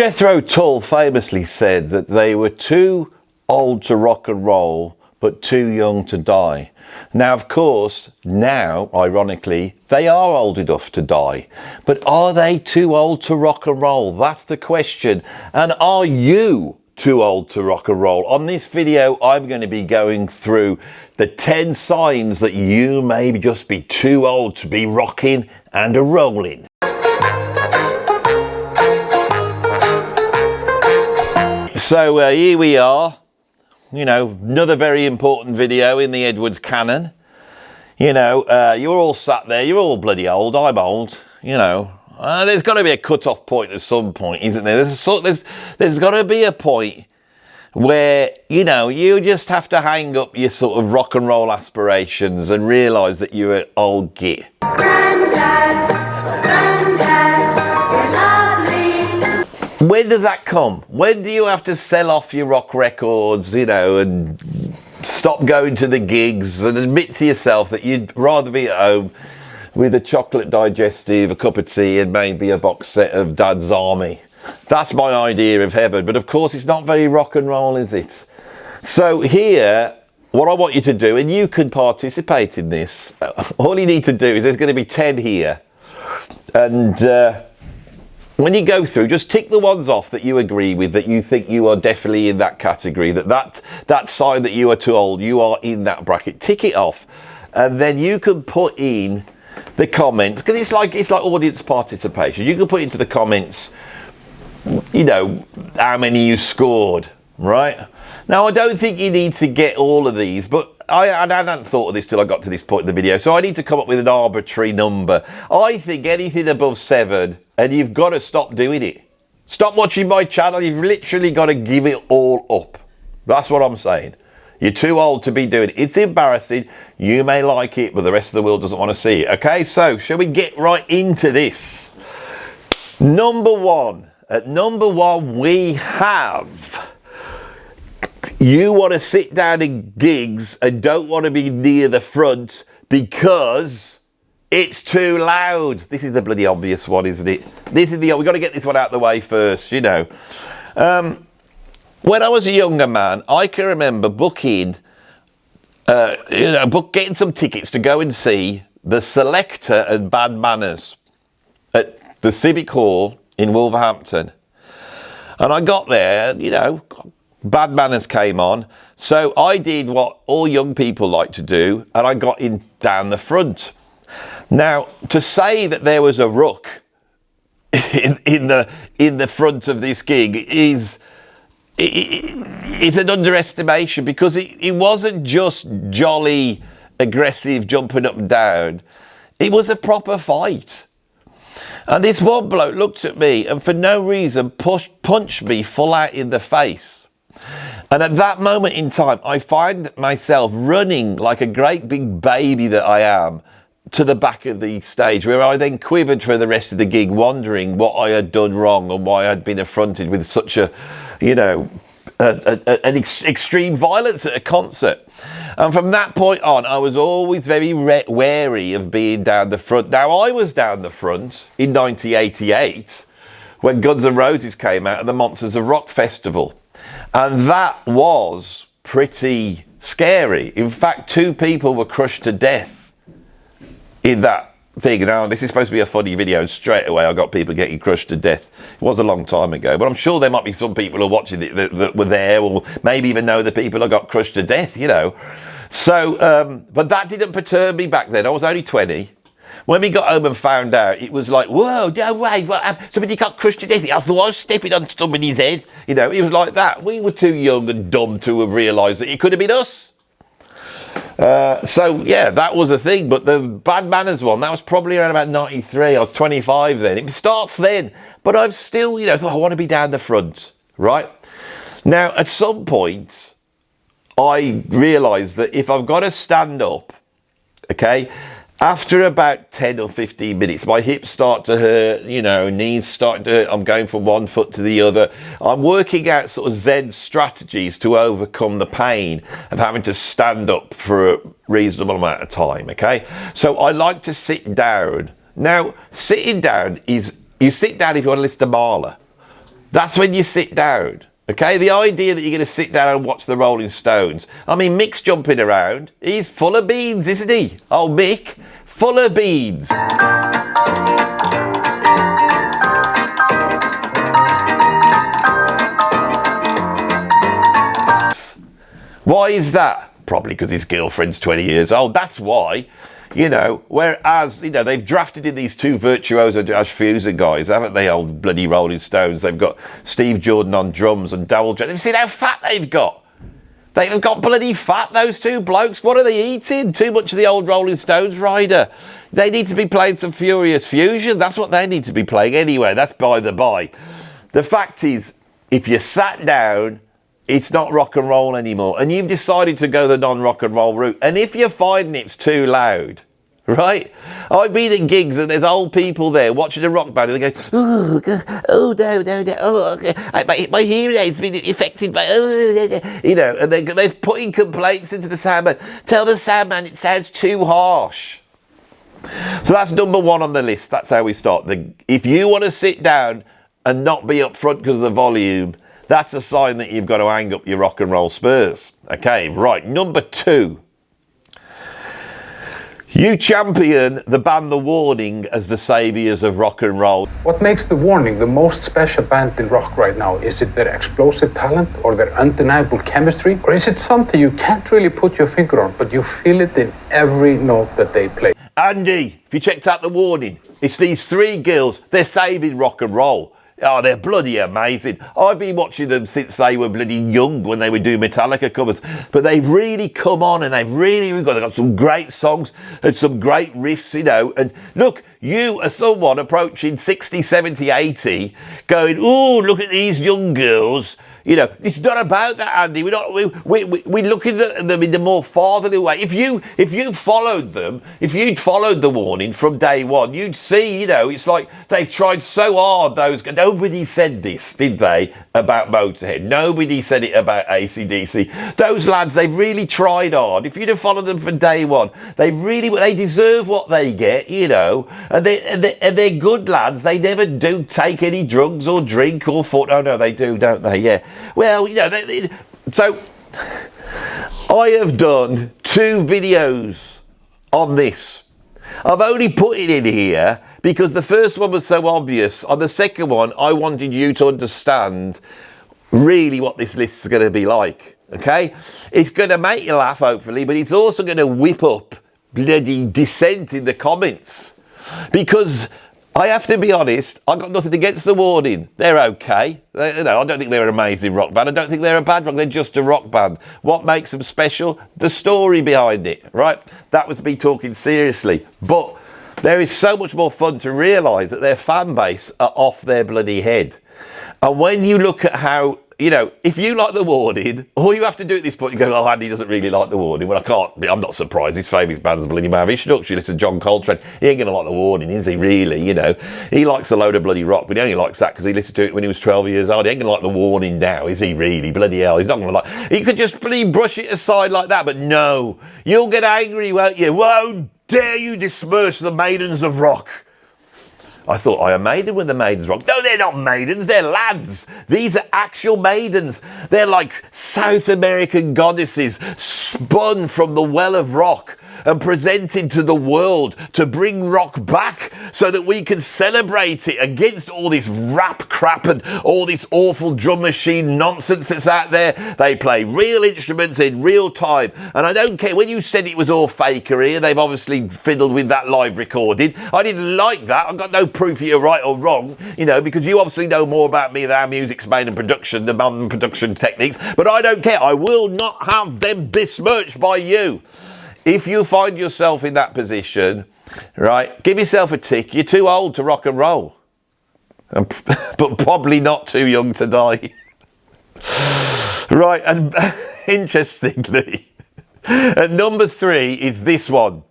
Jethro Tull famously said that they were too old to rock and roll, but too young to die. Now, of course, now, ironically, they are old enough to die. But are they too old to rock and roll? That's the question. And are you too old to rock and roll? On this video, I'm going to be going through the 10 signs that you may just be too old to be rocking and a rolling. So here we are, you know, another very important video in the Edwards canon. You know, you're all sat there, you're all bloody old, I'm old, you know. There's got to be a cut-off point at some point, isn't there? There's got to be a point where, you know, you just have to hang up your sort of rock and roll aspirations and realise that you're an old git. Granddad, you're lovely. When does that come? When do you have to sell off your rock records, you know, and stop going to the gigs and admit to yourself that you'd rather be at home with a chocolate digestive, a cup of tea, and maybe a box set of Dad's Army? That's my idea of heaven. But of course, it's not very rock and roll, is it? So here, what I want you to do, and you can participate in this, all you need to do is there's going to be 10 here. And when you go through, just tick the ones off that you agree with, that you think you are definitely in that category, that sign that you are too old, you are in that bracket. Tick it off. And then you can put in the comments, because it's like audience participation. You can put into the comments, you know, how many you scored, right? Now, I don't think you need to get all of these, but I hadn't thought of this till I got to this point in the video, so I need to come up with an arbitrary number. I think anything above 7, and you've got to stop doing it. Stop watching my channel. You've literally got to give it all up. That's what I'm saying. You're too old to be doing it. It's embarrassing. You may like it, but the rest of the world doesn't want to see it. Okay, so shall we get right into this? Number 1. At number 1, we have, you want to sit down in gigs and don't want to be near the front because it's too loud. This is the bloody obvious one, isn't it? We've got to get this one out of the way first, you know. When I was a younger man, I can remember booking, getting some tickets to go and see the Selector and Bad Manners at the Civic Hall in Wolverhampton. And I got there, you know, Bad Manners came on. So I did what all young people like to do, and I got in down the front. Now, to say that there was a ruck in the front of this gig is... It's an underestimation, because it wasn't just jolly, aggressive, jumping up and down. It was a proper fight. And this one bloke looked at me and for no reason punched me full out in the face. And at that moment in time, I find myself running like a great big baby that I am to the back of the stage, where I then quivered for the rest of the gig, wondering what I had done wrong and why I'd been affronted with such a, you know, extreme violence at a concert. And from that point on, I was always very wary of being down the front. Now, I was down the front in 1988 when Guns N' Roses came out at the Monsters of Rock Festival. And that was pretty scary. In fact, 2 people were crushed to death in that thing. Now, this is supposed to be a funny video, and straight away I got people getting crushed to death. It was a long time ago, but I'm sure there might be some people who are watching it that were there, or maybe even know the people who got crushed to death, you know. So, but that didn't perturb me back then. I was only 20. When we got home and found out, it was like, whoa, no way, somebody got crushed to death. I thought I was stepping on somebody's head. You know, it was like that. We were too young and dumb to have realised that it could have been us. So yeah, that was a thing. But the Bad Manners one, that was probably around about 93. I was 25 then. It starts then, but I've still, you know, thought I want to be down the front, right? Now, at some point, I realised that if I've got to stand up, okay, after about 10 or 15 minutes, my hips start to hurt, you know, knees start to hurt. I'm going from one foot to the other. I'm working out sort of Zen strategies to overcome the pain of having to stand up for a reasonable amount of time, okay? So I like to sit down. Now, sitting down is, you sit down if you want to listen to Mahler. That's when you sit down. Okay, the idea that you're going to sit down and watch the Rolling Stones. I mean, Mick's jumping around. He's full of beans, isn't he? Oh, Mick, full of beans. Why is that? Probably because his girlfriend's 20 years old. That's why. You know, whereas, you know, they've drafted in these two virtuoso jazz fuser guys, haven't they, old bloody Rolling Stones? They've got Steve Jordan on drums and Dowell Jones. Have you seen how fat they've got? They've got bloody fat, those two blokes. What are they eating? Too much of the old Rolling Stones rider. They need to be playing some Furious Fusion. That's what they need to be playing anyway. That's by the by. The fact is, if you sat down, it's not rock and roll anymore. And you've decided to go the non-rock and roll route. And if you're finding it's too loud, right? I've been at gigs and there's old people there watching a rock band and they go, oh no, oh, my hearing aid's been affected by, you know, and they're putting complaints into the soundman. Tell the soundman it sounds too harsh. So that's number one on the list. That's how we start. If you want to sit down and not be up front because of the volume, that's a sign that you've got to hang up your rock and roll spurs. Okay, right. Number two. You champion the band The Warning as the saviours of rock and roll. What makes The Warning the most special band in rock right now? Is it their explosive talent or their undeniable chemistry? Or is it something you can't really put your finger on, but you feel it in every note that they play? Andy, if you checked out The Warning, it's these three girls. They're saving rock and roll. Oh, they're bloody amazing. I've been watching them since they were bloody young when they would do Metallica covers. But they've really come on and they've got some great songs and some great riffs, you know. And look, you are someone approaching 60, 70, 80 going, oh, look at these young girls. You know, it's not about that, Andy. We're looking at them in the more fatherly way. If you followed them, if you'd followed The Warning from day one, you'd see, you know, it's like they've tried so hard. Nobody said this, did they, about Motorhead? Nobody said it about AC/DC. Those lads, they've really tried hard. If you'd have followed them from day one, they deserve what they get, you know. And they're good lads. They never do take any drugs or drink or foot. Oh no, they do, don't they? Yeah. Well, you know, so I have done 2 videos on this. I've only put it in here because the first one was so obvious. On the second one, I wanted you to understand really what this list is going to be like, okay? It's going to make you laugh, hopefully, but it's also going to whip up bloody dissent in the comments. Because I have to be honest, I've got nothing against The Warning. They're okay. I don't think they're an amazing rock band. I don't think they're a bad rock. They're just a rock band. What makes them special? The story behind it, right? That was me talking seriously. But there is so much more fun to realise that their fan base are off their bloody head. And when you look at how, you know, if you like The Warning, all you have to do at this point, you go, oh, Andy doesn't really like The Warning. Well, I'm not surprised. His favourite band's bloody Mavish. You listen to John Coltrane. He ain't going to like The Warning, is he, really? You know, he likes a load of bloody rock, but he only likes that because he listened to it when he was 12 years old. He ain't going to like The Warning now, is he, really? Bloody hell, he's not going to like... He could just bloody brush it aside like that, but no. You'll get angry, won't you? How dare you disperse the maidens of rock? I thought Iron Maiden were the maidens rock. No, they're not maidens, they're lads. These are actual maidens. They're like South American goddesses spun from the well of rock and presented to the world to bring rock back so that we can celebrate it against all this rap crap and all this awful drum machine nonsense that's out there. They play real instruments in real time. And I don't care, when you said it was all fakery, they've obviously fiddled with that live recording. I didn't like that. I've got no proof you're right or wrong, you know, because you obviously know more about me than how music's made and production, the modern production techniques. But I don't care. I will not have them besmirched by you. If you find yourself in that position, right, give yourself a tick. You're too old to rock and roll, but probably not too young to die. Right, and interestingly, at number 3 is this one.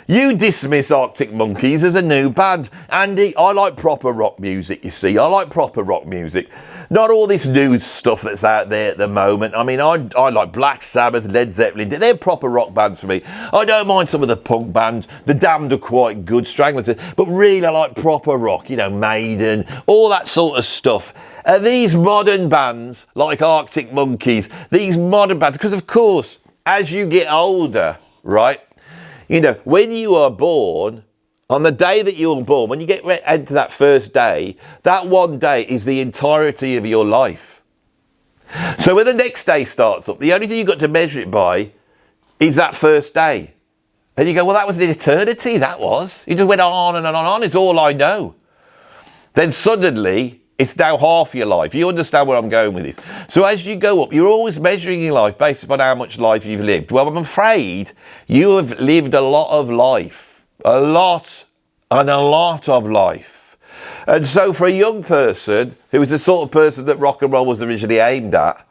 You dismiss Arctic Monkeys as a new band. Andy, I like proper rock music, you see. I like proper rock music. Not all this new stuff that's out there at the moment. I mean, I like Black Sabbath, Led Zeppelin. They're proper rock bands for me. I don't mind some of the punk bands. The Damned are quite good, Stranglers. But really, I like proper rock, you know, Maiden, all that sort of stuff. are these modern bands like Arctic Monkeys, these modern bands, because of course, as you get older, right, you know, when you are born, on the day that you're born, when you get into that first day, that one day is the entirety of your life. So when the next day starts up, the only thing you've got to measure it by is that first day. And you go, well, that was an eternity, that was. It just went on and on and on, it's all I know. Then suddenly, it's now half your life. You understand where I'm going with this. So as you go up, you're always measuring your life based upon how much life you've lived. Well, I'm afraid you have lived a lot of life. A lot of life. And so for a young person, who was the sort of person that rock and roll was originally aimed at,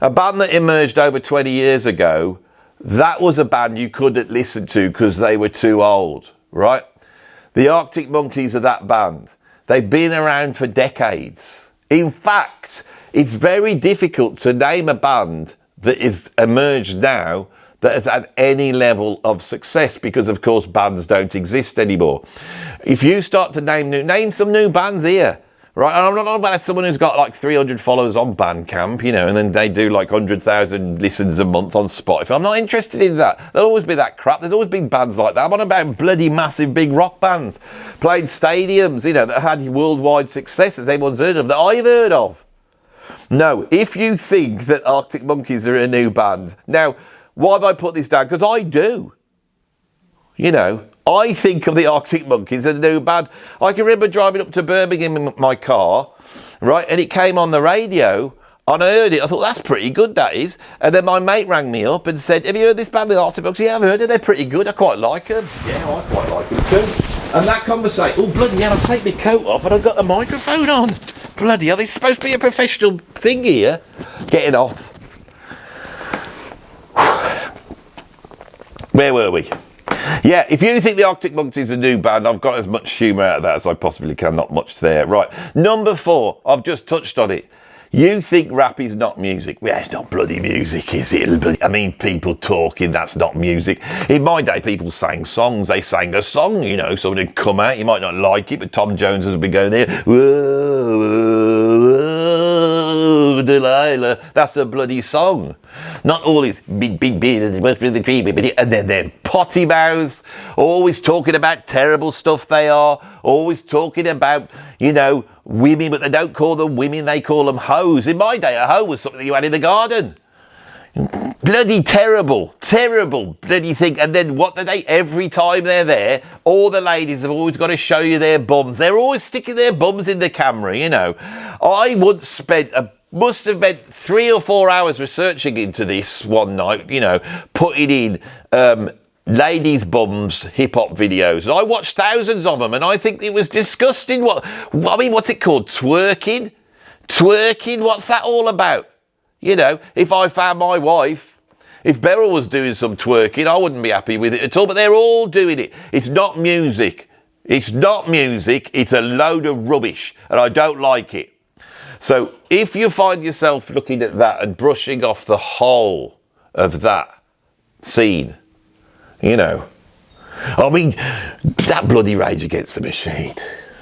a band that emerged over 20 years ago, that was a band you couldn't listen to because they were too old, right? The Arctic Monkeys are that band. They've been around for decades. In fact, it's very difficult to name a band that is emerged now that has had any level of success because, of course, bands don't exist anymore. If you start to name some new bands here, right? And I'm not about someone who's got like 300 followers on Bandcamp, you know, and then they do like 100,000 listens a month on Spotify. I'm not interested in that. There'll always be that crap. There's always been bands like that. I'm on about bloody massive big rock bands playing stadiums, you know, that had worldwide success, as everyone's heard of, that I've heard of. No, if you think that Arctic Monkeys are a new band, now, why have I put this down? Because I do. You know, I think of the Arctic Monkeys as a new band. I can remember driving up to Birmingham in my car, right, and it came on the radio, and I heard it. I thought, that's pretty good, that is. And then my mate rang me up and said, have you heard this band, the Arctic Monkeys? Yeah, I've heard it. They're pretty good. I quite like them. Yeah, I quite like them too. And that conversation, oh, bloody hell, I'll take my coat off and I've got the microphone on. Bloody hell, it's supposed to be a professional thing here. Getting hot. Where were we? Yeah, if you think the Arctic Monkeys is a new band, I've got as much humour out of that as I possibly can. Not much there. Right, number 4. I've just touched on it. You think rap is not music. Well, it's not bloody music, is it? I mean, people talking, that's not music. In my day, people sang songs. They sang a song, you know, someone would come out. You might not like it, but Tom Jones would be going there. Whoa, whoa, Delilah. That's a bloody song. Not all these big, and then they're potty mouths, always talking about terrible stuff they are, always talking about, you know, women, but they don't call them women, they call them hoes. In my day, a hoe was something you had in the garden. Bloody terrible bloody thing. And then what do they, every time they're there, all the ladies have always got to show you their bums. They're always sticking their bums in the camera, you know. I once must have spent 3 or 4 hours researching into this one night, you know, putting in ladies' bums hip-hop videos. And I watched thousands of them, and I think it was disgusting. What's it called? Twerking? What's that all about? You know, if I found my wife, if Beryl was doing some twerking, I wouldn't be happy with it at all, but they're all doing it. It's not music. It's a load of rubbish, and I don't like it. So if you find yourself looking at that and brushing off the whole of that scene, you know, I mean, that bloody Rage Against the Machine.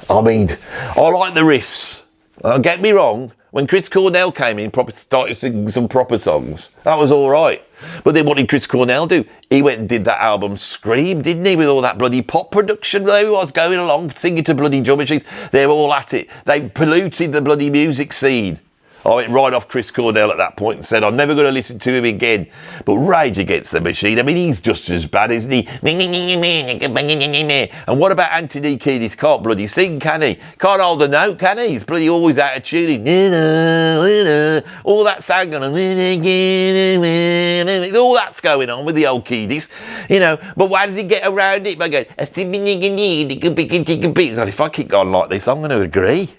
I mean, I like the riffs. Don't get me wrong, when Chris Cornell came in, started singing some proper songs, that was all right. But then what did Chris Cornell do? He went and did that album Scream, didn't he? With all that bloody pop production. There he was going along, singing to bloody drum machines. They're all at it. They polluted the bloody music scene. I went right off Chris Cornell at that point and said, I'm never going to listen to him again. But Rage Against the Machine, I mean, he's just as bad, isn't he? And what about Anthony Kiedis? Can't bloody sing, can he? Can't hold a note, can he? He's bloody always out of tune. All that sound going on. All that's going on with the old Kiedis, you know. But why does he get around it by going, God, if I keep going like this, I'm going to agree.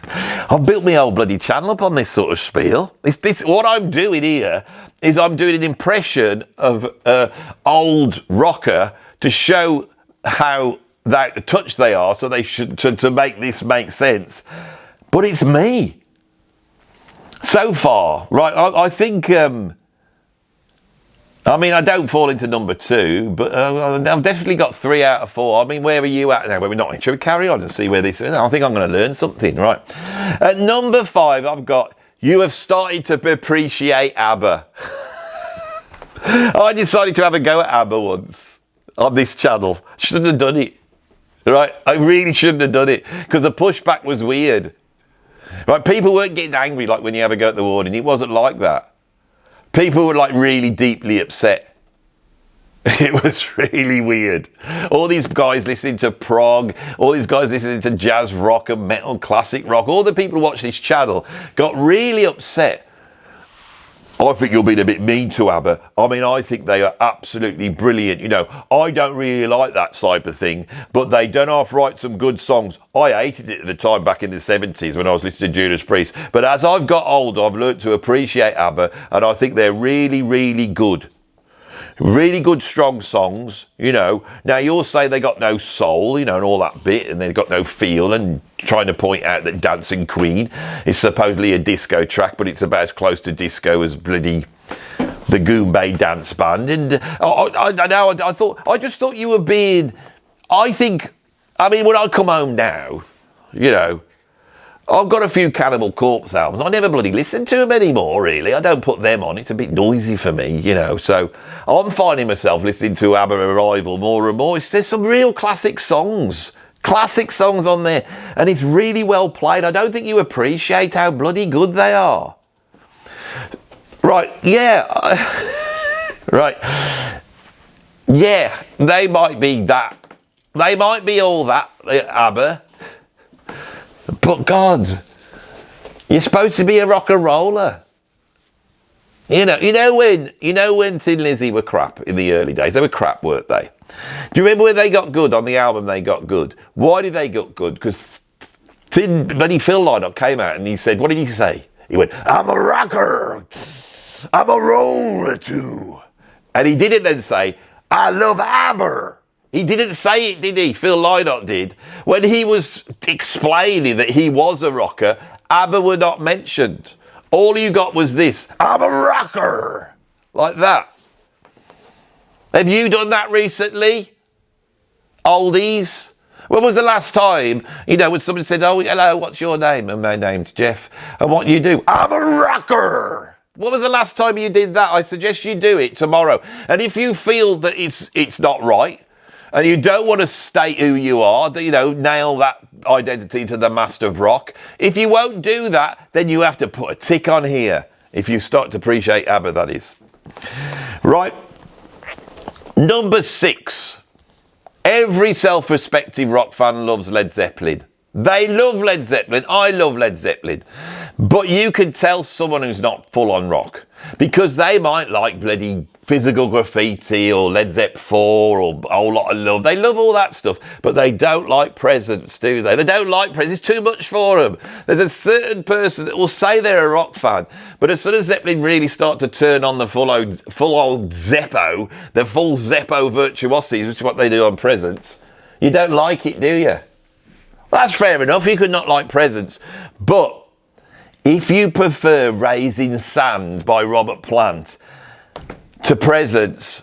I've built my whole bloody channel up on this sort of spiel. What I'm doing here is I'm doing an impression of old rocker to show how touched they are, so they should to make this make sense. But it's me. So far, right? I think I mean, I don't fall into number 2, but I've definitely got 3 out of 4. I mean, where are you at now? We're not. Shall we carry on and see where this is? I think I'm going to learn something, right? At number 5, I've got, you have started to appreciate ABBA. I decided to have a go at ABBA once on this channel. Shouldn't have done it, right? I really shouldn't have done it because the pushback was weird. Right? People weren't getting angry like when you have a go at the warning. It wasn't like that. People were like really deeply upset. It was really weird. All these guys listening to prog, all these guys listening to jazz rock and metal, classic rock, all the people who watch this channel got really upset. I think you're being a bit mean to ABBA. I mean, I think they are absolutely brilliant. You know, I don't really like that type of thing, but they don't half write some good songs. I hated it at the time back in the 70s when I was listening to Judas Priest. But as I've got older, I've learned to appreciate ABBA, and I think they're really, really good. Really good, strong songs, you know. Now, you'll say they got no soul, you know, and all that bit, and they've got no feel, and trying to point out that Dancing Queen is supposedly a disco track, but it's about as close to disco as bloody the Goombay dance band. And I just thought you were being, I mean, when I come home now, you know, I've got a few Cannibal Corpse albums. I never bloody listen to them anymore, really. I don't put them on. It's a bit noisy for me, you know. So I'm finding myself listening to ABBA Arrival more and more. There's some real classic songs on there. And it's really well played. I don't think you appreciate how bloody good they are. Right, yeah. Right. Yeah, they might be that. They might be all that, ABBA. But God, you're supposed to be a rock and roller. You know when Thin Lizzy were crap in the early days? They were crap, weren't they? Do you remember when they got good on the album? They got good. Why did they get good? Because Buddy Phil Lynott came out and he said, what did he say? He went, I'm a rocker. I'm a roller too. And he didn't then say, I love ABBA. He didn't say it, did he? Phil Lynott did. When he was explaining that he was a rocker, ABBA were not mentioned. All you got was this, I'm a rocker. Like that. Have you done that recently? Oldies? When was the last time, you know, when somebody said, oh, hello, what's your name? And my name's Jeff. And what you do? I'm a rocker. When was the last time you did that? I suggest you do it tomorrow. And if you feel that it's not right, and you don't want to state who you are, you know, nail that identity to the master of rock. If you won't do that, then you have to put a tick on here. If you start to appreciate ABBA, that is. Right. Number 6. Every self-respecting rock fan loves Led Zeppelin. They love Led Zeppelin. I love Led Zeppelin. But you can tell someone who's not full on rock because they might like bloody Physical Graffiti or Led Zepp 4 or a whole lot of love. They love all that stuff, but they don't like Presence, do they? They don't like Presence. It's too much for them. There's a certain person that will say they're a rock fan, but as soon as Zeppelin really start to turn on the full old Zeppo, the full Zeppo virtuosity, which is what they do on Presence, you don't like it, do you? Well, that's fair enough. You could not like Presence, but if you prefer Raising Sand by Robert Plant to Presence,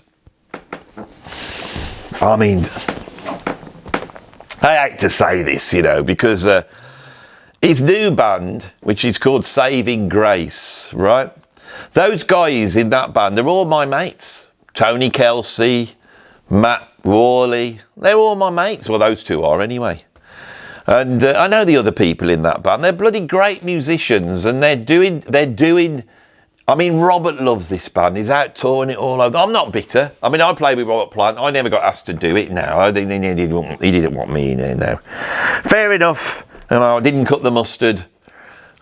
I mean, I hate to say this, you know, because his new band, which is called Saving Grace, right? Those guys in that band, they're all my mates. Tony Kelsey, Matt Worley, they're all my mates. Well, those two are anyway. And I know the other people in that band. They're bloody great musicians, and they're doing. I mean, Robert loves this band. He's out touring it all over. I'm not bitter. I mean, I played with Robert Plant. I never got asked to do it now. He didn't want me in there now. Fair enough. And I didn't cut the mustard.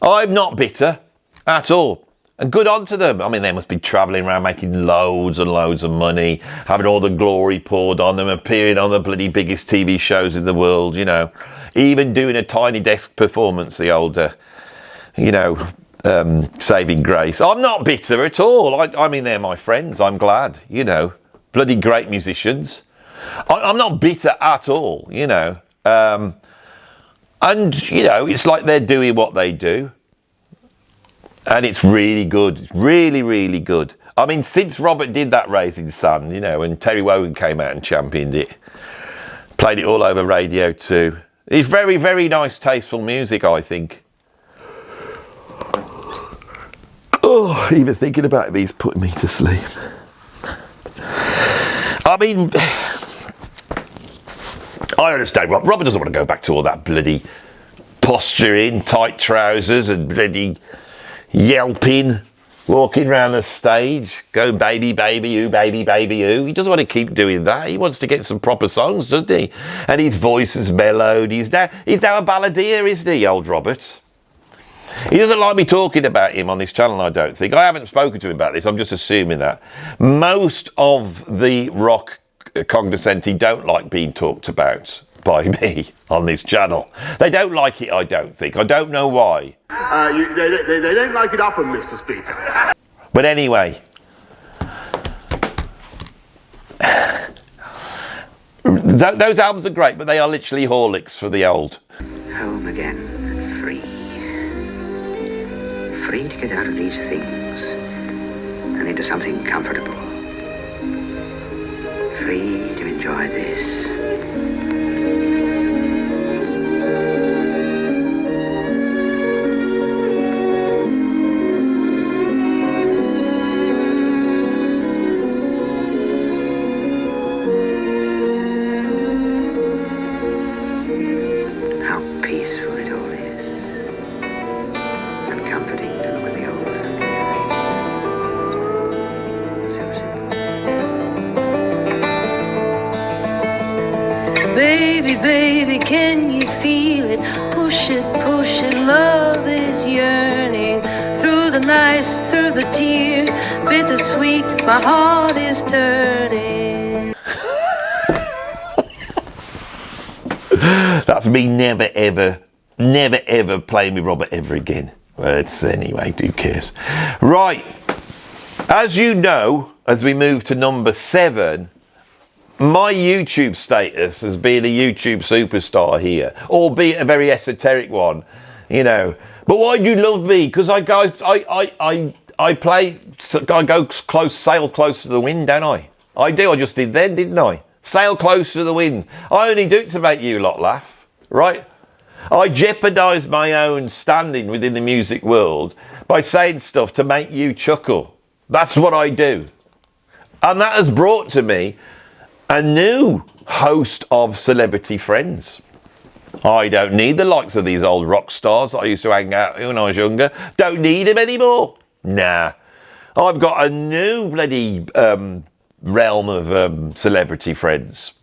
I'm not bitter at all. And good on to them. I mean, they must be travelling around making loads and loads of money, having all the glory poured on them, appearing on the bloody biggest TV shows in the world, you know. Even doing a tiny desk performance, the older, you know, Saving Grace. I'm not bitter at all. I mean, they're my friends. I'm glad, you know, bloody great musicians. I'm not bitter at all, you know. And, you know, it's like they're doing what they do. And it's really good. Really, really good. I mean, since Robert did that Raising Sun, you know, and Terry Wogan came out and championed it, played it all over radio too. It's very, very nice, tasteful music, I think. Oh, even thinking about it is putting me to sleep. I mean, I understand. Robert doesn't want to go back to all that bloody posturing, tight trousers and bloody yelping, walking around the stage, going baby, baby, ooh, baby, baby, ooh. He doesn't want to keep doing that. He wants to get some proper songs, doesn't he? And his voice is mellowed. He's now a balladeer, isn't he, old Robert? He doesn't like me talking about him on this channel, I don't think. I haven't spoken to him about this. I'm just assuming that. Most of the rock cognoscenti don't like being talked about by me on this channel. They don't like it, I don't think. I don't know why. They don't like it up, Mr. Speaker. But anyway. Those albums are great, but they are literally Horlicks for the old. Home again. Free to get out of these things and into something comfortable. Free to enjoy this. How peaceful it all is. And comforting to look at the old familiar things. Baby, baby, can you feel it? Push it, love is yearning. Through the nights, through the tears, bittersweet, my heart is turning. That's me never ever playing with Robert ever again. Well, it's anyway, who cares? Right, as you know, as we move to number 7, my YouTube status as being a YouTube superstar here, albeit a very esoteric one, you know. But why do you love me? Because I go close, sail close to the wind, don't I? I do. I just did then, didn't I? Sail close to the wind. I only do it to make you lot laugh, right? I jeopardise my own standing within the music world by saying stuff to make you chuckle. That's what I do. And that has brought to me a new host of celebrity friends. I don't need the likes of these old rock stars that I used to hang out with when I was younger. Don't need them anymore. Nah. I've got a new bloody realm of celebrity friends.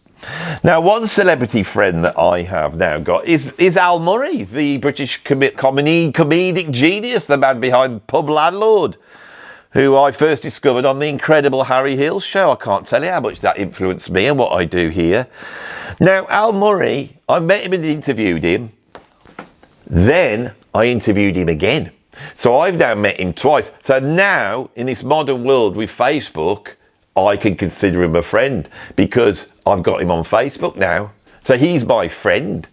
Now, one celebrity friend that I have now got is Al Murray, the British comedic genius, the man behind Pub Landlord, who I first discovered on the incredible Harry Hill show. I can't tell you how much that influenced me and what I do here. Now, Al Murray, I met him and interviewed him. Then I interviewed him again. So I've now met him twice. So now, in this modern world with Facebook, I can consider him a friend because I've got him on Facebook now. So he's my friend.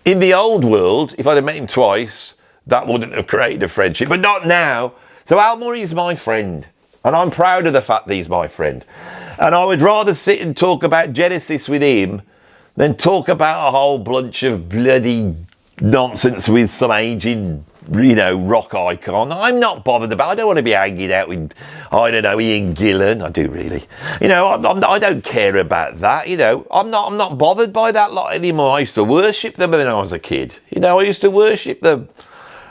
In the old world, if I'd have met him twice, that wouldn't have created a friendship, but not now. So Al Murray is my friend, and I'm proud of the fact that he's my friend. And I would rather sit and talk about Genesis with him than talk about a whole bunch of bloody nonsense with some aging, you know, rock icon. I'm not bothered about. I don't want to be hanging out with, I don't know, Ian Gillan. I do really. You know, I don't care about that. You know, I'm not bothered by that lot anymore. I used to worship them when I was a kid. You know, I used to worship them.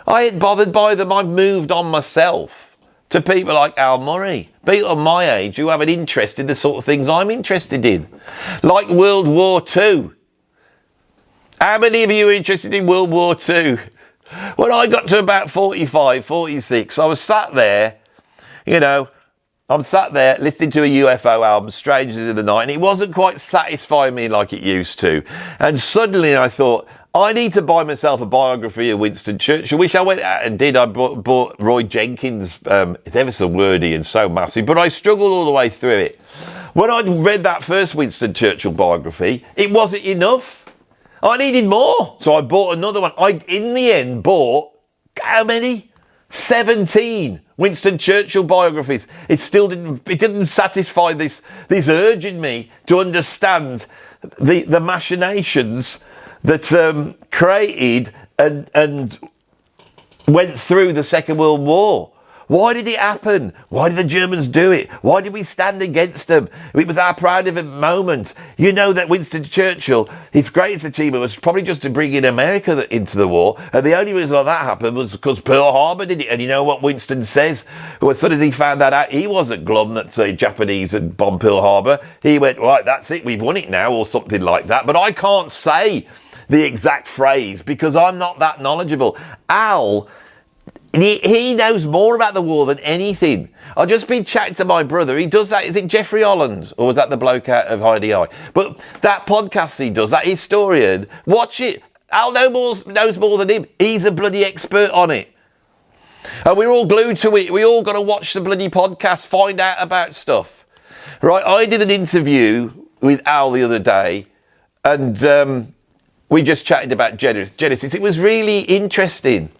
I ain't bothered by them. I've moved on myself to people like Al Murray, people my age who have an interest in the sort of things I'm interested in, like World War II. How many of you are interested in World War II? When I got to about 45, 46, I was sat there, you know, I'm sat there listening to a UFO album, Strangers in the Night, and it wasn't quite satisfying me like it used to. And suddenly I thought, I need to buy myself a biography of Winston Churchill, which I went out and did. I bought Roy Jenkins. It's ever so wordy and so massive, but I struggled all the way through it. When I read that first Winston Churchill biography, it wasn't enough. I needed more. So I bought another one. I, in the end, bought, how many? 17 Winston Churchill biographies. It didn't satisfy this urge in me to understand the machinations that created and went through the Second World War. Why did it happen? Why did the Germans do it? Why did we stand against them? It was our proud of a moment. You know that Winston Churchill, his greatest achievement was probably just to bring in America into the war. And the only reason why that happened was because Pearl Harbor did it. And you know what Winston says? Well, as soon as he found that out, he wasn't glum that the Japanese had bombed Pearl Harbor. He went, right, that's it, we've won it now, or something like that. But I can't say the exact phrase because I'm not that knowledgeable. Al, he knows more about the war than anything. I've just been chatting to my brother. He does that. Is it Jeffrey Holland? Or was that the bloke out of Heidi Eye? But that podcast he does, that historian, watch it. Al knows more than him. He's a bloody expert on it. And we're all glued to it. We all got to watch the bloody podcast, find out about stuff. Right, I did an interview with Al the other day, and we just chatted about Genesis. It was really interesting.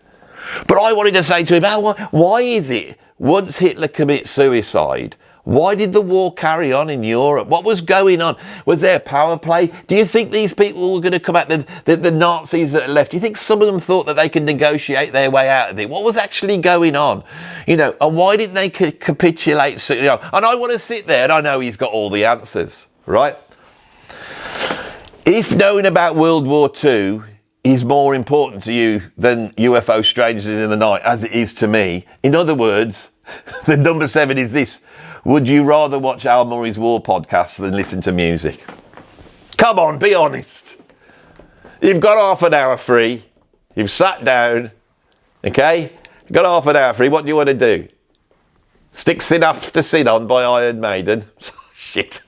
But I wanted to say to him, Al, why is it, once Hitler commits suicide, why did the war carry on in Europe? What was going on? Was there power play? Do you think these people were going to come out, the Nazis that left? Do you think some of them thought that they could negotiate their way out of it? What was actually going on? You know, and why didn't they capitulate? So, you know, and I want to sit there, and I know he's got all the answers, right? If knowing about World War II is more important to you than UFO strangers in the night, as it is to me. In other words, the number 7 is this. Would you rather watch Al Murray's war podcast than listen to music? Come on, be honest. You've got half an hour free. You've sat down. Okay? You've got half an hour free. What do you want to do? Stick Sin After Sin on by Iron Maiden. Shit.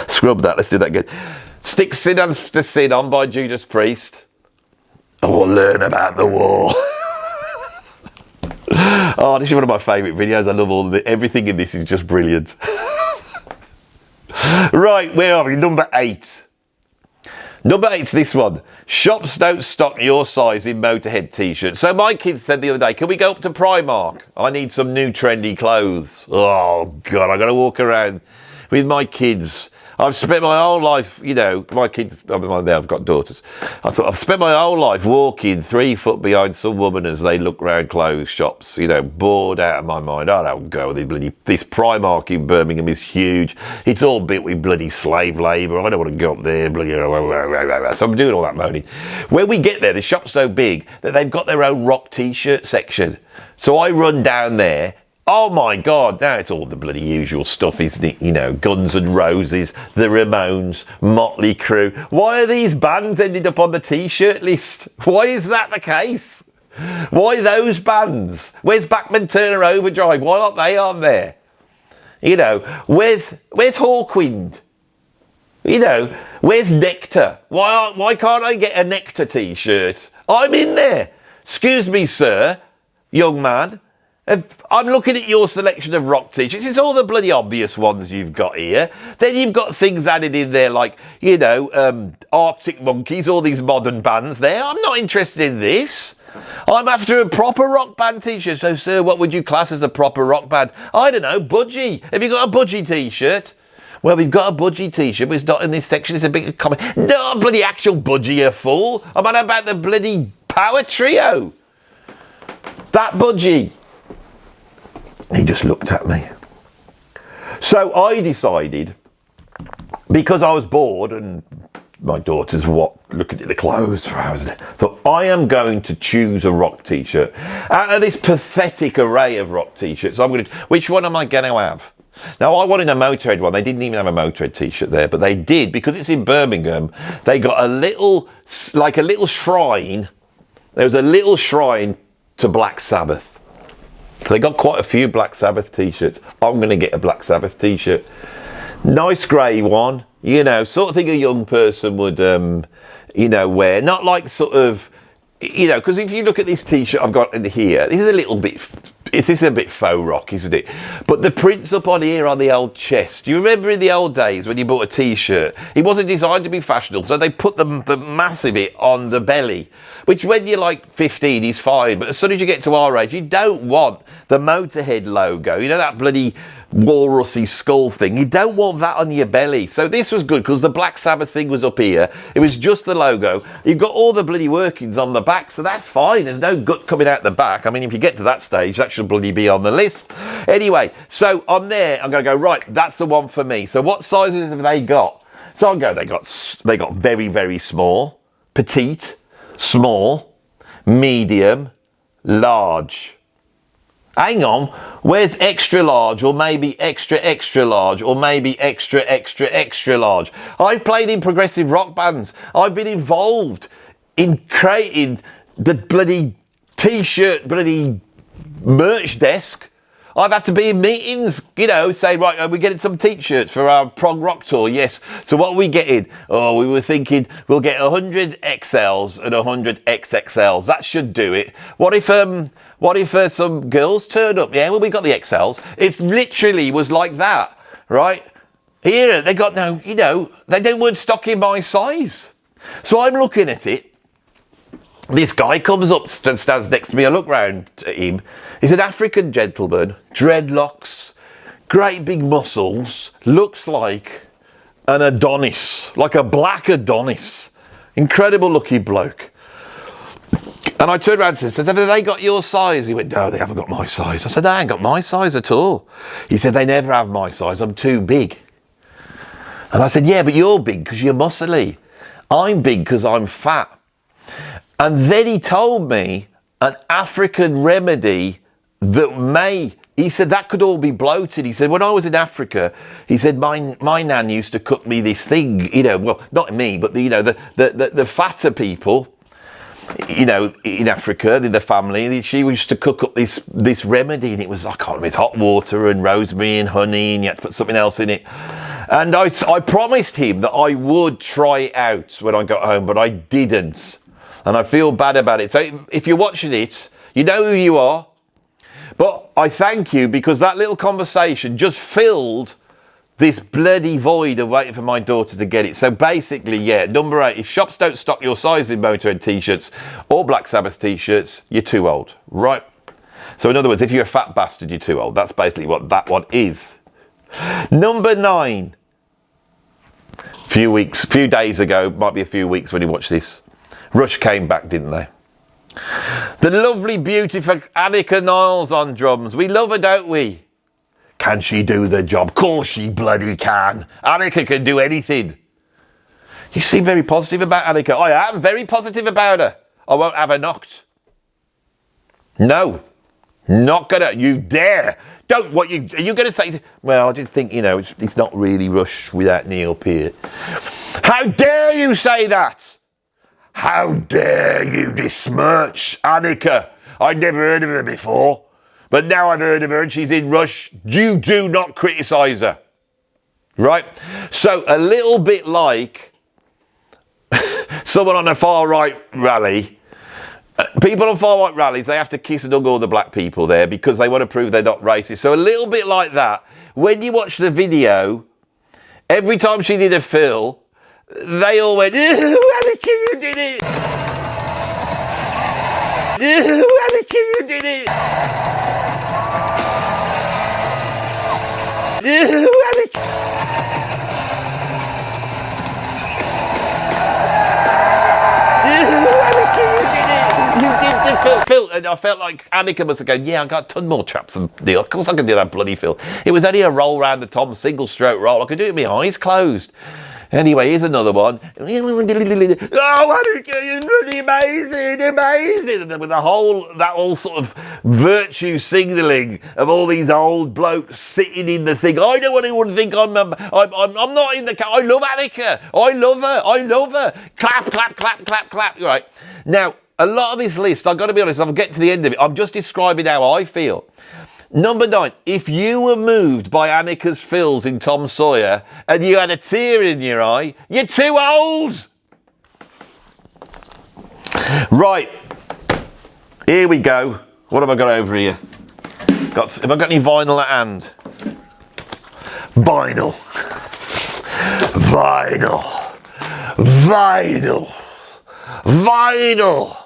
Scrub that. Let's do that again. Stick Sin After Sin on by Judas Priest. Or learn about the war. Oh, this is one of my favourite videos. I love everything in this is just brilliant. Right, where are we? Number 8. Number 8's this one. Shops don't stock your size in Motorhead t-shirts. So my kids said the other day, can we go up to Primark? I need some new trendy clothes. Oh, God, I've got to walk around with my kids. I've spent my whole life, you know, my kids, I've got daughters. I thought I've spent my whole life walking 3 foot behind some woman as they look round clothes shops, you know, bored out of my mind. I don't go with this Primark in Birmingham is huge. It's all built with bloody slave labour. I don't want to go up there. So I'm doing all that moaning. When we get there, the shop's so big that they've got their own rock t-shirt section. So I run down there. Oh my God, now it's all the bloody usual stuff, isn't it? You know, Guns N' Roses, the Ramones, Motley Crue. Why are these bands ended up on the t-shirt list? Why is that the case? Why those bands? Where's Bachman Turner Overdrive? Why aren't they on there? You know, where's Hawkwind? You know, where's Nectar? Why can't I get a Nectar t-shirt? I'm in there. Excuse me, sir, young man. I'm looking at your selection of rock t-shirts. It's all the bloody obvious ones you've got here. Then you've got things added in there like, you know, Arctic Monkeys, all these modern bands there. I'm not interested in this. I'm after a proper rock band t-shirt. So, sir, what would you class as a proper rock band? I don't know, Budgie. Have you got a Budgie t-shirt? Well, we've got a Budgie t-shirt, but it's not in this section. It's a big comment. No, bloody actual Budgie, you fool. I'm on about the bloody Power Trio. That Budgie. He just looked at me. So I decided, because I was bored and my daughters were looking at the clothes for hours, thought I am going to choose a rock t-shirt. Out of this pathetic array of rock t-shirts, which one am I going to have? Now, I wanted a Motorhead one. They didn't even have a Motorhead t-shirt there, but they did, because it's in Birmingham. They got a little shrine. There was a little shrine to Black Sabbath. So they got quite a few Black Sabbath t-shirts. I'm going to get a Black Sabbath t-shirt. Nice grey one, you know, sort of thing a young person would, you know, wear. Not like sort of, you know, because if you look at this t-shirt I've got in here, this is a little bit, It is a bit faux rock, isn't it? But the prints up on here on the old chest. You remember in the old days when you bought a t-shirt, it wasn't designed to be fashionable, so they put the massive it on the belly, which when you're like 15 is fine, but as soon as you get to our age, you don't want the Motorhead logo, you know, that bloody walrusy skull thing. You don't want that on your belly. So this was good because the Black Sabbath thing was up here. It was just the logo. You've got all the bloody workings on the back, so that's fine. There's no gut coming out the back. I mean, if you get to that stage, that should bloody be on the list. Anyway, so on there, I'm going to go, right, that's the one for me. So what sizes have they got? So I'll go, they got very, very small, petite, small, medium, large. Hang on, where's extra large, or maybe extra extra large, or maybe extra extra extra large? I've played in progressive rock bands. I've been involved in creating the bloody t-shirt, bloody merch desk. I've had to be in meetings, you know, say, right, are we getting some t-shirts for our prog rock tour? Yes. So what are we getting? Oh, we were thinking we'll get 100 XLs and 100 XXLs. That should do it. What if some girls turn up? Yeah, well, we got the XLs. It literally was like that, right? Here, they got no, you know, they weren't stocking my size. So I'm looking at it. This guy comes up and stands next to me. I look round at him. He's an African gentleman, dreadlocks, great big muscles, looks like an Adonis, like a black Adonis. Incredible looking bloke. And I turned around and said, have they got your size? He went, no, they haven't got my size. I said, they ain't got my size at all. He said, they never have my size. I'm too big. And I said, yeah, but you're big because you're muscly. I'm big because I'm fat. And then he told me an African remedy that he said that could all be bloated. He said, when I was in Africa, he said, my nan used to cook me this thing, you know, well, not me, but the fatter people, you know, in Africa, in the family, she used to cook up this remedy, and it was, I can't remember, it's hot water and rosemary and honey, and you had to put something else in it. And I promised him that I would try it out when I got home, but I didn't. And I feel bad about it. So if you're watching it, you know who you are. But I thank you because that little conversation just filled this bloody void of waiting for my daughter to get it. So basically, yeah, number 8, if shops don't stock your size in Motorhead t-shirts or Black Sabbath t-shirts, you're too old, right? So in other words, if you're a fat bastard, you're too old. That's basically what that one is. Number 9. Few days ago, might be a few weeks when you watch this, Rush came back, didn't they? The lovely, beautiful Annika Niles on drums. We love her, don't we? Can she do the job? Of course she bloody can. Annika can do anything. You seem very positive about Annika. I am very positive about her. I won't have her knocked. No. Not gonna. You dare. Don't. Are you going to say? Well, I just think, you know, it's not really Rush without Neil Peart. How dare you say that? How dare you besmirch Annika? I'd never heard of her before, but now I've heard of her and she's in Rush. You do not criticise her. Right? So a little bit like someone on a far-right rally. People on far-right rallies, they have to kiss and hug all the black people there because they want to prove they're not racist. So a little bit like that. When you watch the video, every time she did a fill, they all went, Annika, you did it! Annika, you did it! Phil, and I felt like Annika must have gone, yeah, I got a ton more chaps than Neil. Of course I can do that bloody Phil. It was only a roll round the tom, single stroke roll. I could do it with my eyes closed. Anyway, here's another one. Oh, Annika, you're bloody amazing. And then with that whole sort of virtue signalling of all these old blokes sitting in the thing. I don't want anyone to think I'm not in the car. I love Annika. I love her. Clap, clap, clap, clap, clap. Right. Now, a lot of this list, I've got to be honest, I'll get to the end of it. I'm just describing how I feel. Number 9, if you were moved by Annika's fills in Tom Sawyer and you had a tear in your eye, you're too old. Right, here we go. What have I got over here? Have I got any vinyl at hand? Vinyl. Vinyl. Vinyl. Vinyl.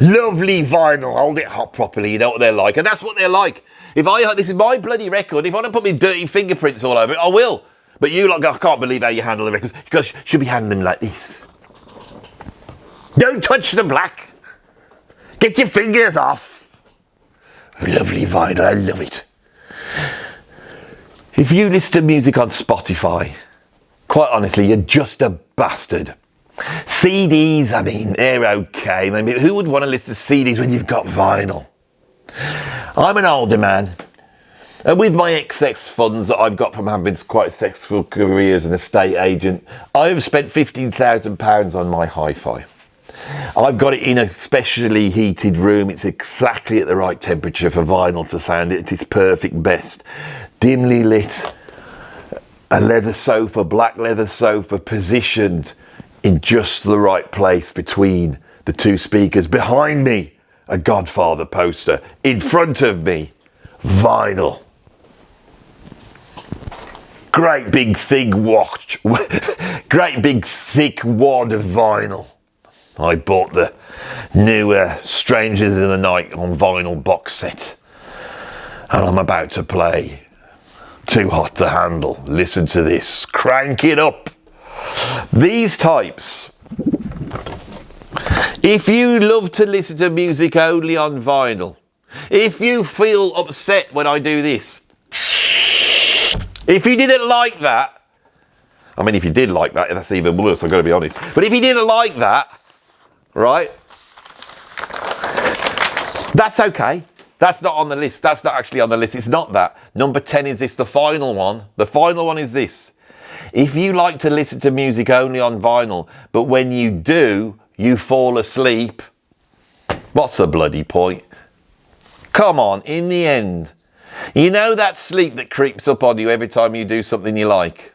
Lovely vinyl. Hold it hot properly. You know what they're like. And that's what they're like. This is my bloody record. If I don't put my dirty fingerprints all over it, I will. But you lot, I can't believe how you handle the records. You guys should be handling them like this. Don't touch the black. Get your fingers off. Lovely vinyl. I love it. If you listen to music on Spotify, quite honestly, you're just a bastard. CDs, I mean, they're okay. Maybe who would want to listen to CDs when you've got vinyl? I'm an older man, and with my excess funds that I've got from having quite successful career as an estate agent, I've spent £15,000 on my hi-fi. I've got it in a specially heated room. It's exactly at the right temperature for vinyl to sound at its perfect best. Dimly lit, a leather sofa, black leather sofa, positioned in just the right place between the two speakers. Behind me, a Godfather poster. In front of me, vinyl. Great big thick wad of vinyl. I bought the new Strangers in the Night on vinyl box set. And I'm about to play Too Hot to Handle. Listen to this. Crank it up. These types. If you love to listen to music only on vinyl, if you feel upset when I do this, if you didn't like that, I mean, if you did like that, that's even worse, I've got to be honest. But if you didn't like that, right, that's okay. That's not on the list. That's not actually on the list. It's not that. Number 10 is this, the final one. The final one is this. If you like to listen to music only on vinyl, but when you do, you fall asleep, what's the bloody point? Come on, in the end, you know that sleep that creeps up on you every time you do something you like?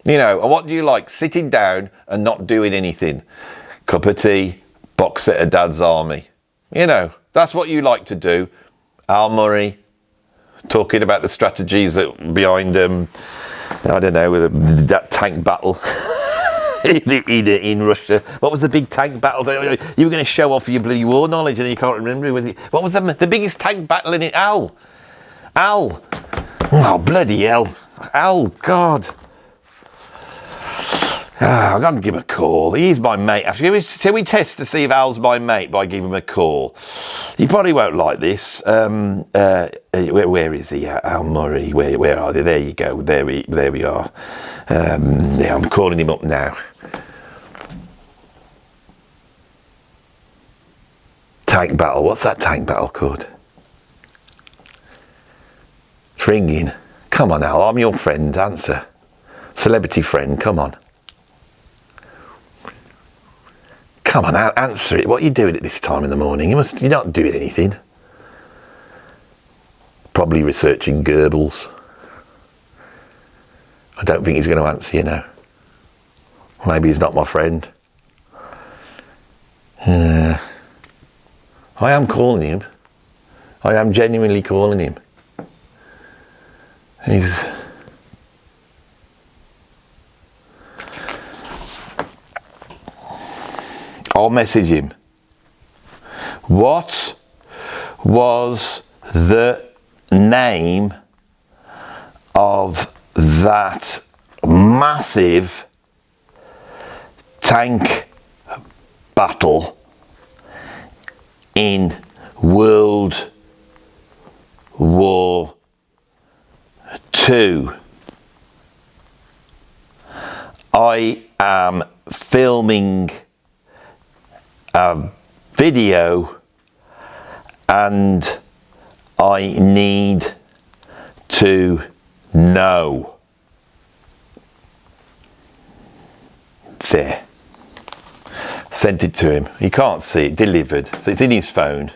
You know, and what do you like? Sitting down and not doing anything. Cup of tea, box set of Dad's Army. You know, that's what you like to do. Al Murray, talking about the strategies behind, I don't know, with that tank battle in Russia. What was the big tank battle? You were going to show off your bloody war knowledge and you can't remember. What was the biggest tank battle in it? Al. Oh, bloody hell. Al, God. I'm going to give him a call. He's my mate. Shall we test to see if Al's my mate by giving him a call? He probably won't like this. Where is he? Al Murray. Where are they? There you go. There we are. Yeah, I'm calling him up now. Tank battle. What's that tank battle called? It's ringing. Come on, Al. I'm your friend. Answer. Celebrity friend. Come on. Come on, answer it. What are you doing at this time in the morning? You're not doing anything. Probably researching Goebbels. I don't think he's going to answer you now. Maybe he's not my friend. I am calling him. I am genuinely calling him. I'll message him. What was the name of that massive tank battle in World War II? I am filming a video and I need to know. There. Sent it to him. He can't see it. Delivered. So it's in his phone.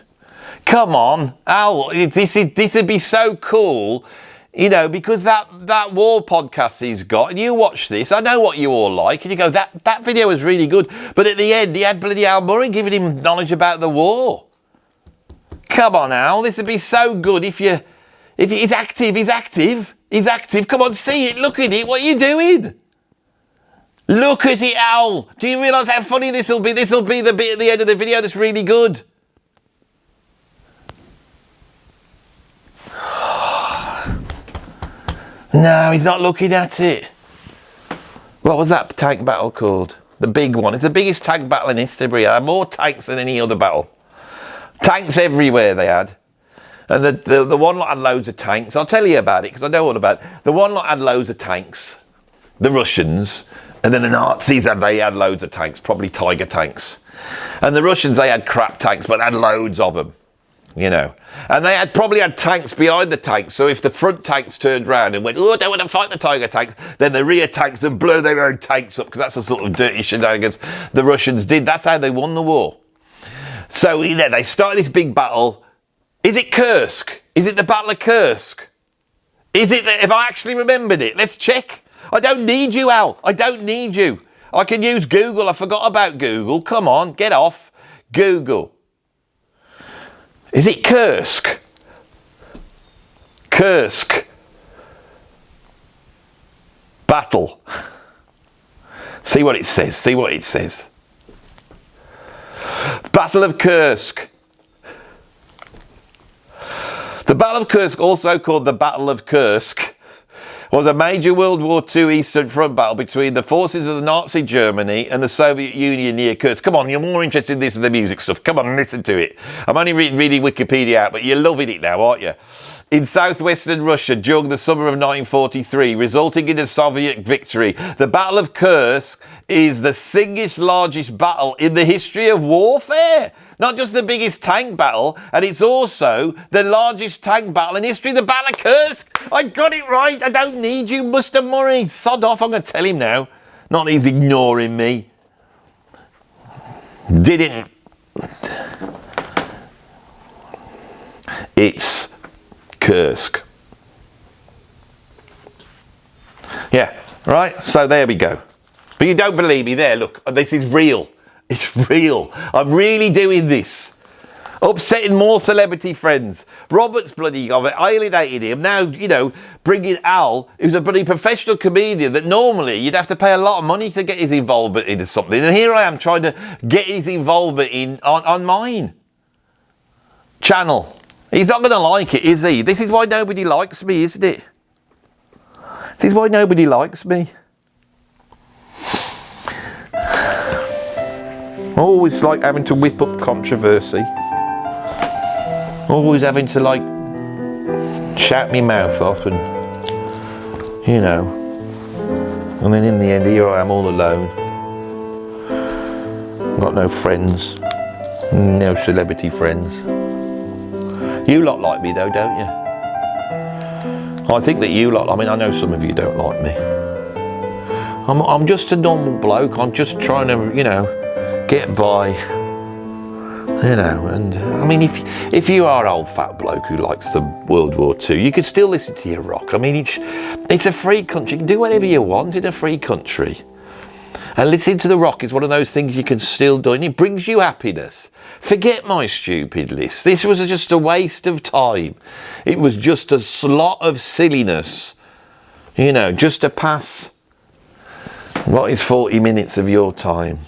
Come on, Al. This would be so cool. You know, because that war podcast he's got, and you watch this, I know what you all like, and you go, that video was really good, but at the end, he had bloody Al Murray giving him knowledge about the war. Come on, Al. This would be so good if he's active. He's active. He's active. Come on, see it. Look at it. What are you doing? Look at it, Al. Do you realise how funny this will be? This will be the bit at the end of the video that's really good. No, he's not looking at it. What was that tank battle called? The big one. It's the biggest tank battle in history. They had more tanks than any other battle. Tanks everywhere they had. And the one lot had loads of tanks. I'll tell you about it because I know all about it. The one lot had loads of tanks. The Russians. And then the Nazis, they had loads of tanks. Probably Tiger tanks. And the Russians, they had crap tanks, but they had loads of them. You know. And they probably had tanks behind the tanks. So if the front tanks turned round and went, oh, I don't want to fight the Tiger tanks, then the rear tanks would blow their own tanks up because that's the sort of dirty shenanigans the Russians did. That's how they won the war. So, you know, they started this big battle. Is it Kursk? Is it the Battle of Kursk? Is it, if I actually remembered it? Let's check. I don't need you, Al. I don't need you. I can use Google. I forgot about Google. Come on, get off. Google. Is it Kursk? Kursk. Battle. See what it says. See what it says. Battle of Kursk. The Battle of Kursk, also called the Battle of Kursk, was a major World War II Eastern Front battle between the forces of the Nazi Germany and the Soviet Union near Kursk. Come on, you're more interested in this than the music stuff. Come on, listen to it. I'm only reading Wikipedia out, but you're loving it now, aren't you? In southwestern Russia during the summer of 1943, resulting in a Soviet victory. The Battle of Kursk is the single largest battle in the history of warfare. Not just the biggest tank battle, and it's also the largest tank battle in history, the Battle of Kursk. I got it right. I don't need you, Mr. Murray. Sod off, I'm going to tell him now. Not that he's ignoring me. Didn't. It's Kursk. Yeah, right? So there we go. But you don't believe me there, look, this is real. It's real. I'm really doing this. Upsetting more celebrity friends. Robert's bloody, I've alienated him. Now, you know, bringing Al, who's a bloody professional comedian that normally you'd have to pay a lot of money to get his involvement into something. And here I am trying to get his involvement in on mine channel. He's not going to like it, is he? This is why nobody likes me, isn't it? This is why nobody likes me. Always like having to whip up controversy. Always having to like shout me mouth off and, you know. And then in the end, here I am all alone. Got no friends. No celebrity friends. You lot like me though, don't you? I think that you lot, I mean, I know some of you don't like me. I'm just a normal bloke. I'm just trying to, you know, get by, you know. And I mean, if you are an old fat bloke who likes the World War II, you could still listen to your rock. I mean, it's a free country. You can do whatever you want in a free country. And listening to the rock is one of those things you can still do, and it brings you happiness. Forget my stupid list. This was just a waste of time. It was just a slot of silliness, you know, just to pass what is 40 minutes of your time.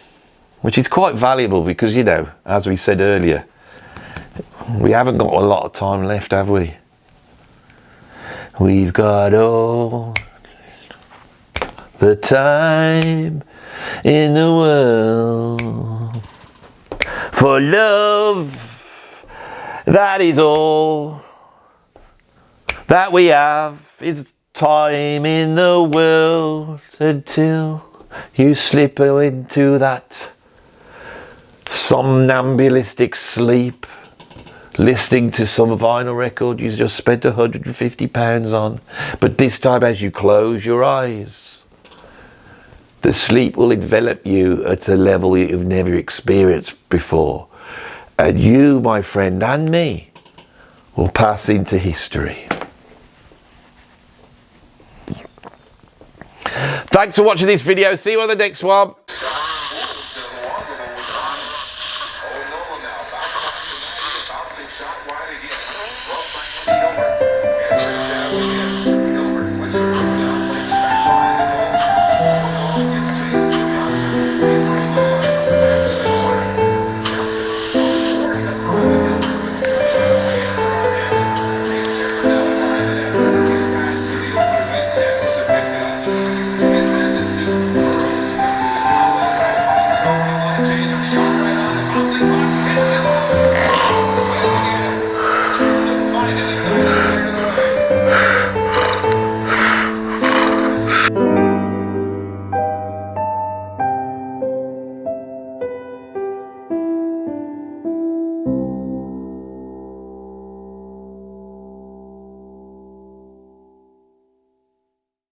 Which is quite valuable because, you know, as we said earlier, we haven't got a lot of time left, have we? We've got all the time in the world for love. That is all that we have is time in the world until you slip into that somnambulistic sleep, listening to some vinyl record you just spent £150 on. But this time, as you close your eyes, the sleep will envelop you at a level you've never experienced before. And you, my friend, and me, will pass into history. Thanks for watching this video. See you on the next one.